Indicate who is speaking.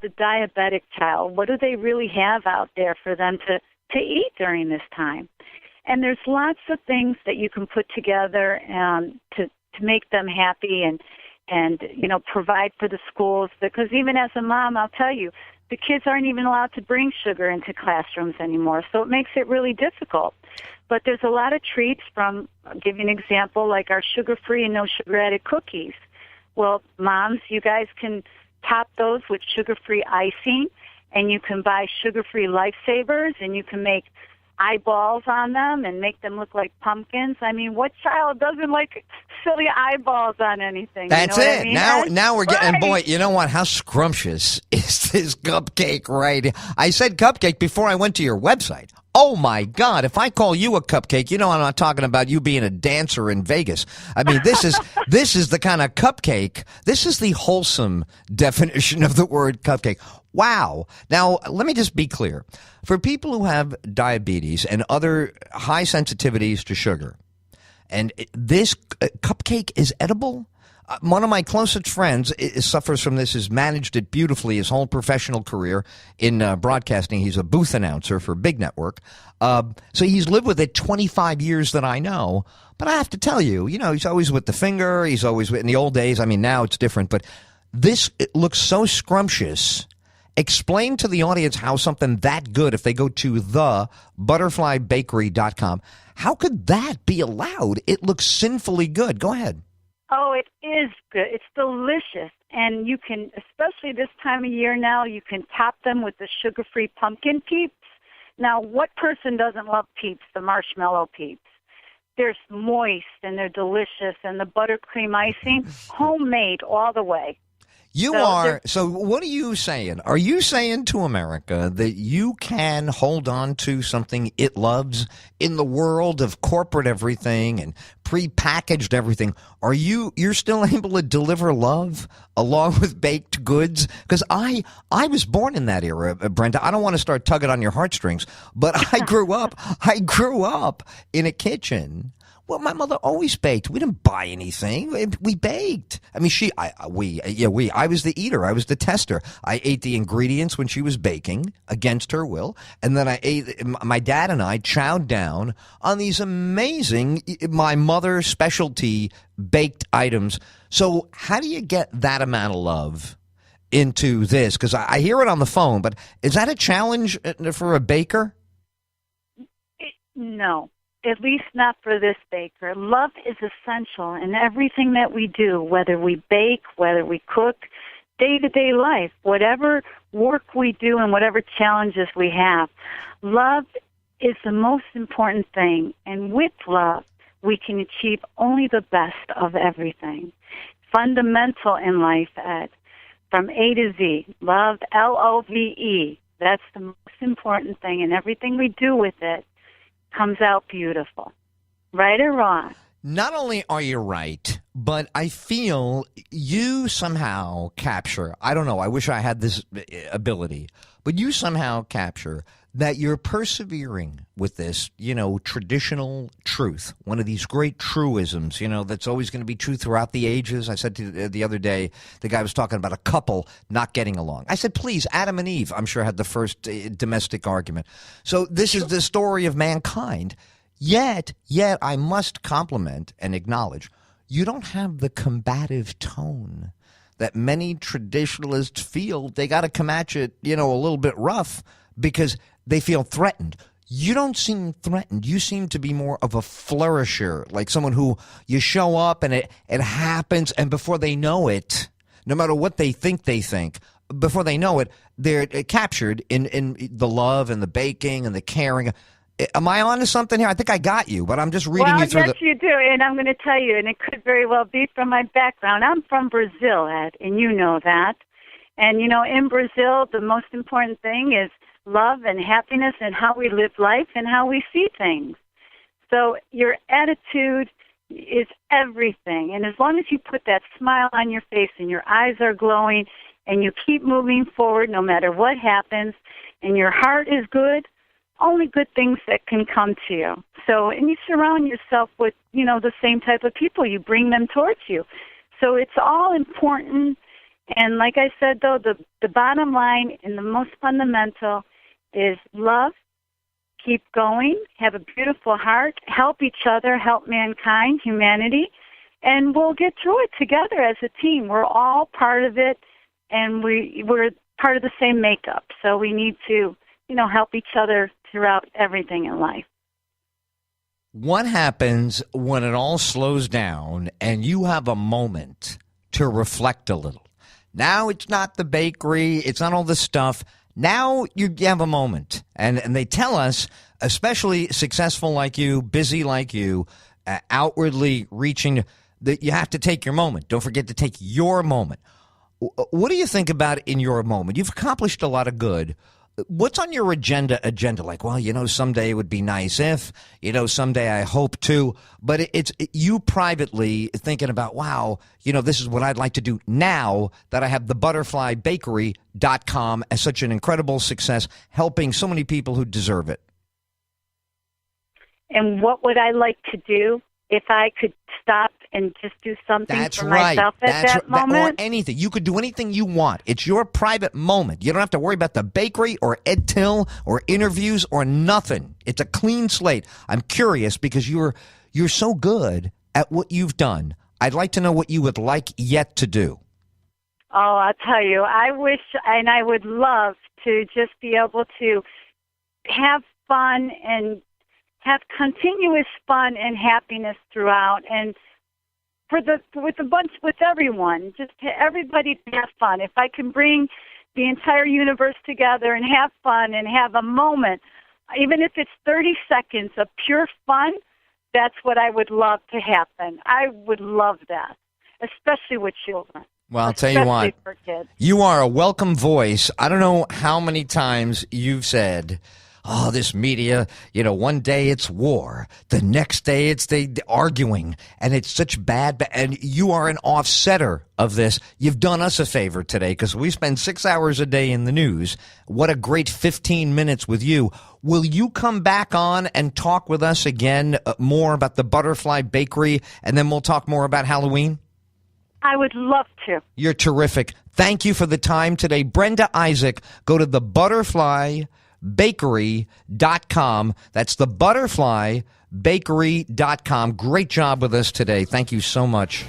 Speaker 1: the diabetic child? What do they really have out there for them to eat during this time? And there's lots of things that you can put together to make them happy and provide for the schools. Because even as a mom, I'll tell you, the kids aren't even allowed to bring sugar into classrooms anymore, so it makes it really difficult. But there's a lot of treats from, I'll give you an example, like our sugar-free and no sugar added cookies. Well, moms, you guys can top those with sugar-free icing, and you can buy sugar-free Lifesavers, and you can make eyeballs on them and make them look like pumpkins. I mean, what child doesn't like silly eyeballs on anything?
Speaker 2: That's
Speaker 1: you know
Speaker 2: it.
Speaker 1: What I mean?
Speaker 2: Now we're getting,
Speaker 1: right.
Speaker 2: Boy, you know what? How scrumptious is this cupcake, right? I said cupcake before I went to your website. Oh, my God. If I call you a cupcake, you know I'm not talking about you being a dancer in Vegas. I mean, this is the kind of cupcake. This is the wholesome definition of the word cupcake. Wow. Now, let me just be clear. For people who have diabetes and other high sensitivities to sugar, and this cupcake is edible. One of my closest friends suffers from this, has managed it beautifully his whole professional career in broadcasting. He's a booth announcer for a big network. So he's lived with it 25 years that I know. But I have to tell you, he's always with the finger. He's always in the old days. I mean, now it's different. But it looks so scrumptious. Explain to the audience how something that good, if they go to thebutterflybakery.com, how could that be allowed? It looks sinfully good. Go ahead.
Speaker 1: Oh, it is good. It's delicious. And you can, especially this time of year now, you can top them with the sugar-free pumpkin peeps. Now, what person doesn't love peeps, the marshmallow peeps? They're moist and they're delicious. And the buttercream icing, homemade all the way.
Speaker 2: So what are you saying? Are you saying to America that you can hold on to something it loves in the world of corporate everything and prepackaged everything? You're still able to deliver love along with baked goods? Because I was born in that era, Brenda. I don't want to start tugging on your heartstrings, but I grew up in a kitchen. Well, my mother always baked. We didn't buy anything. We baked. I mean, I was the eater. I was the tester. I ate the ingredients when she was baking against her will. And then my dad and I chowed down on these amazing, my mother's specialty baked items. So how do you get that amount of love into this? Because I hear it on the phone, but is that a challenge for a baker?
Speaker 1: No. At least not for this baker. Love is essential in everything that we do, whether we bake, whether we cook, day-to-day life, whatever work we do and whatever challenges we have. Love is the most important thing, and with love, we can achieve only the best of everything. Fundamental in life, Ed, from A to Z. Love, Love. That's the most important thing, and everything we do with it comes out beautiful. Right or wrong?
Speaker 2: Not only are you right, but I feel you somehow capture, I don't know, I wish I had this ability, but you somehow capture that you're persevering with this, traditional truth, one of these great truisms, that's always going to be true throughout the ages. I said the other day, the guy was talking about a couple not getting along. I said, please, Adam and Eve, I'm sure, had the first domestic argument. So this is the story of mankind. Yet I must compliment and acknowledge, you don't have the combative tone that many traditionalists feel. They got to come at you, a little bit rough because they feel threatened. You don't seem threatened. You seem to be more of a flourisher, like someone who you show up and it happens, and before they know it, no matter what they think, before they know it, they're captured in the love and the baking and the caring. Am I on to something here? I think I got you, but I'm just reading you through
Speaker 1: yes, you do, and I'm going to tell you, and it could very well be from my background. I'm from Brazil, Ed, and you know that. And, in Brazil, the most important thing is love and happiness and how we live life and how we see things. So your attitude is everything. And as long as you put that smile on your face and your eyes are glowing and you keep moving forward no matter what happens and your heart is good, only good things that can come to you. So, and you surround yourself with, the same type of people. You bring them towards you. So it's all important And like I said, though, the bottom line and the most fundamental is love, keep going, have a beautiful heart, help each other, help mankind, humanity, and we'll get through it together as a team. We're all part of it, and we're part of the same makeup. So we need to, help each other throughout everything in life.
Speaker 2: What happens when it all slows down and you have a moment to reflect a little? Now it's not the bakery, it's not all this stuff. Now you have a moment. And they tell us, especially successful like you, busy like you, outwardly reaching, that you have to take your moment. Don't forget to take your moment. What do you think about in your moment? You've accomplished a lot of good. What's on your agenda? Like, well, someday it would be nice if, someday I hope to. But it's you privately thinking about, wow, this is what I'd like to do now that I have the butterflybakery.com as such an incredible success, helping so many people who deserve it. And
Speaker 1: what would I like to do if I could stop and just do something for myself at that moment?
Speaker 2: Or anything. You could do anything you want. It's your private moment. You don't have to worry about the bakery or Ed Tyll or interviews or nothing. It's a clean slate. I'm curious because you're so good at what you've done. I'd like to know what you would like yet to do.
Speaker 1: Oh, I'll tell you, I wish and I would love to just be able to have fun and have continuous fun and happiness throughout, and with everyone, just to everybody to have fun. If I can bring the entire universe together and have fun and have a moment, even if it's 30 seconds of pure fun, that's what I would love to happen. I would love that, especially with children.
Speaker 2: Well, I'll tell you what, you are a welcome voice. I don't know how many times you've said, oh, this media, one day it's war, the next day it's they arguing, and it's such bad. And you are an offsetter of this. You've done us a favor today because we spend 6 hours a day in the news. What a great 15 minutes with you. Will you come back on and talk with us again more about the Butterfly Bakery, and then we'll talk more about Halloween?
Speaker 1: I would love to.
Speaker 2: You're terrific. Thank you for the time today. Brenda Isaac, go to the butterflybakery.com. That's the butterflybakery.com. Great job with us today. Thank you so much.